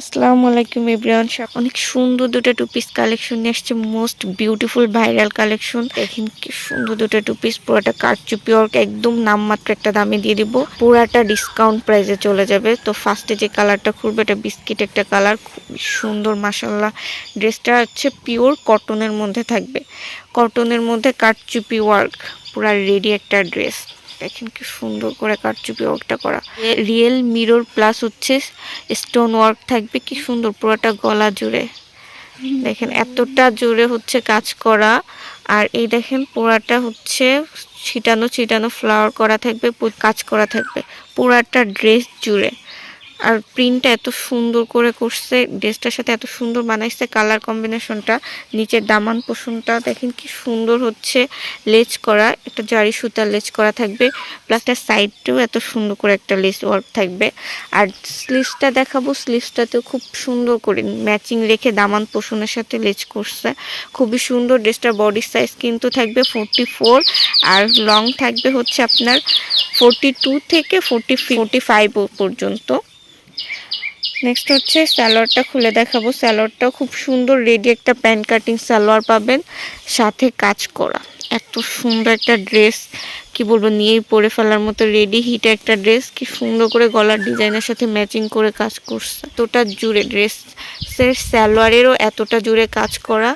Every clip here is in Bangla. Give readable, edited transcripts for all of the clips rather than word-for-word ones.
আসসালামু আলাইকুম এভরিওয়ান। অনেক সুন্দর দুটো টু পিস কালেকশন নিয়ে আসছে, মোস্ট বিউটিফুল ভাইরাল কালেকশন। দেখেন কি সুন্দর দুটো টু পিস, পুরোটা কারচুপি ওয়ার্ক, একদম নামমাত্র একটা দামে দিয়ে দিব, পুরাটা ডিসকাউন্ট প্রাইসে চলে যাবে। তো ফার্স্টে যে কালারটা খুলবে এটা বিস্কিট একটা কালার, খুব সুন্দর মাশাআল্লাহ। ড্রেসটা হচ্ছে পিওর কটনের মধ্যে থাকবে, কটনের মধ্যে কারচুপি ওয়ার্ক, পুরা রেডি একটা ড্রেস। দেখেন কি সুন্দর করে কারচুপি ওয়ার্কটা করা, রিয়েল মিরর প্লাস হচ্ছে স্টোন ওয়ার্ক থাকবে, কি সুন্দর পুরোটা গলা জুড়ে। দেখেন এতটা জুড়ে হচ্ছে কাজ করা। আর এই দেখেন পুরাটা হচ্ছে ছিটানো ছিটানো ফ্লাওয়ার করা থাকবে, কাজ করা থাকবে পুরাটা ড্রেস জুড়ে। আর প্রিন্টটা এত সুন্দর করে করছে, ড্রেসটার সাথে এত সুন্দর বানাইছে কালার কম্বিনেশনটা। নিচের দামান পোষণটা দেখেন কি সুন্দর হচ্ছে লেজ করা, একটা জারি সুতার লেজ করা থাকবে, প্লাস তার সাইডটাও এত সুন্দর করে একটা লেস ওয়ার্ক থাকবে। আর স্লিভসটা দেখাবো, স্লিভসটাতেও খুব সুন্দর করে ম্যাচিং রেখে দামান পোষণের সাথে লেজ করছে, খুবই সুন্দর। ড্রেসটার বডি সাইজ কিন্তু থাকবে 44, আর লং থাকবে হচ্ছে আপনার 42 থেকে 45 পর্যন্ত। নেক্সট হচ্ছে সালোয়ারটা খুলে দেখাবো। সালোয়ারটাও খুব সুন্দর, রেডি একটা প্যান্ট কাটিং সালোয়ার পাবেন, সাথে কাজ করা। এত সুন্দর একটা ড্রেস, কি বলবো, নিয়েই পরে ফেলার মতো রেডি হিট একটা ড্রেস। কি সুন্দর করে গলার ডিজাইনের সাথে ম্যাচিং করে কাজ করছে, এতটা জুড়ে ড্রেসের সালোয়ারেরও এতটা জুড়ে কাজ করা।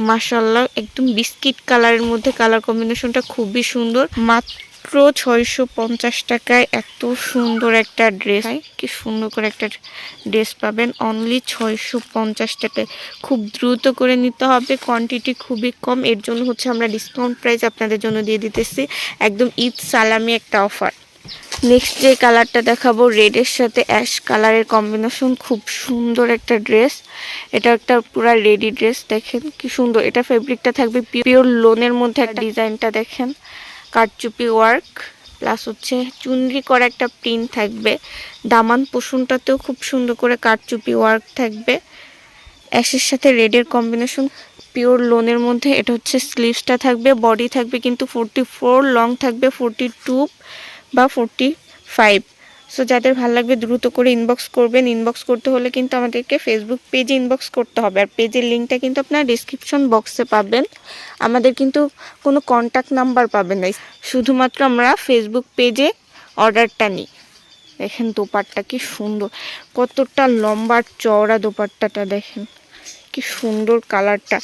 মাশাআল্লাহ, একদম বিস্কিট কালারের মধ্যে কালার কম্বিনেশনটা খুবই সুন্দর। মাত্র 650 টাকায় এত সুন্দর একটা ড্রেস, কি সুন্দর করে একটা ড্রেস পাবেন অনলি 650 টাকায়। খুব দ্রুত করে নিতে হবে, কোয়ান্টিটি খুবই কম, এর জন্য হচ্ছে আমরা ডিসকাউন্ট প্রাইস আপনাদের জন্য দিয়ে দিতেছি, একদম ঈদ সালামি একটা অফার। নেক্সট যে কালারটা দেখাবো, রেডের সাথে অ্যাশ কালারের কম্বিনেশন, খুব সুন্দর একটা ড্রেস। এটা একটা পুরা রেডি ড্রেস, দেখেন কি সুন্দর। এটা ফেব্রিকটা থাকবে পিওর লোনের মধ্যে, ডিজাইনটা দেখেন কারচুপি ওয়ার্ক, প্লাস হচ্ছে চুনরি করা একটা প্রিন্ট থাকবে। দামান পোষণটাতেও খুব সুন্দর করে কারচুপি ওয়ার্ক থাকবে, অ্যাশের সাথে রেডের কম্বিনেশন, পিওর লোনের মধ্যে। এটা হচ্ছে স্লিভসটা থাকবে, বডি থাকবে কিন্তু 44, লং থাকবে 42 বা 45। সো যাদের ভালো লাগবে দ্রুত করে ইনবক্স করবেন। ইনবক্স করতে হলে কিন্তু আমাদেরকে ফেসবুক পেজে ইনবক্স করতে হবে, আর পেজের লিঙ্কটা কিন্তু আপনার ডিসক্রিপশন বক্সে পাবেন। আমাদের কিন্তু কোনো কন্ট্যাক্ট নাম্বার পাবেন না, শুধুমাত্র আমরা ফেসবুক পেজে অর্ডারটা নিই। দেখেন দোপাট্টা কি সুন্দর, কতটা লম্বা চওড়া দোপাট্টাটা দেখেন, কি সুন্দর কালারটা,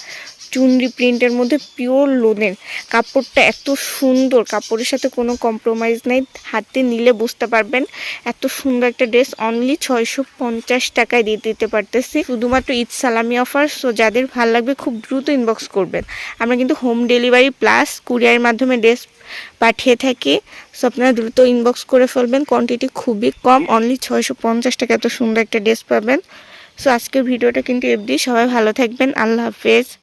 চুনরি প্রিন্টের মধ্যে পিওর লোনের। কাপড়টা এত সুন্দর, কাপড়ের সাথে কোনো কম্প্রোমাইজ নেই, হাতে নিলে বুঝতে পারবেন। এত সুন্দর একটা ড্রেস অনলি 650 টাকায় দিয়ে দিতে পারতেছি, শুধুমাত্র ঈদ সালামি অফার। সো যাদের ভালো লাগবে খুব দ্রুত ইনবক্স করবেন। আমরা কিন্তু হোম ডেলিভারি প্লাস কুরিয়ারের মাধ্যমে ড্রেস পাঠিয়ে থাকি। সো আপনারা দ্রুত ইনবক্স করে ফেলবেন, কোয়ান্টিটি খুবই কম, অনলি 650 টাকা এত সুন্দর একটা ড্রেস পাবেন। সো আজকের ভিডিওটা কিন্তু এফডি, সবাই ভালো থাকবেন, আল্লাহ হাফেজ।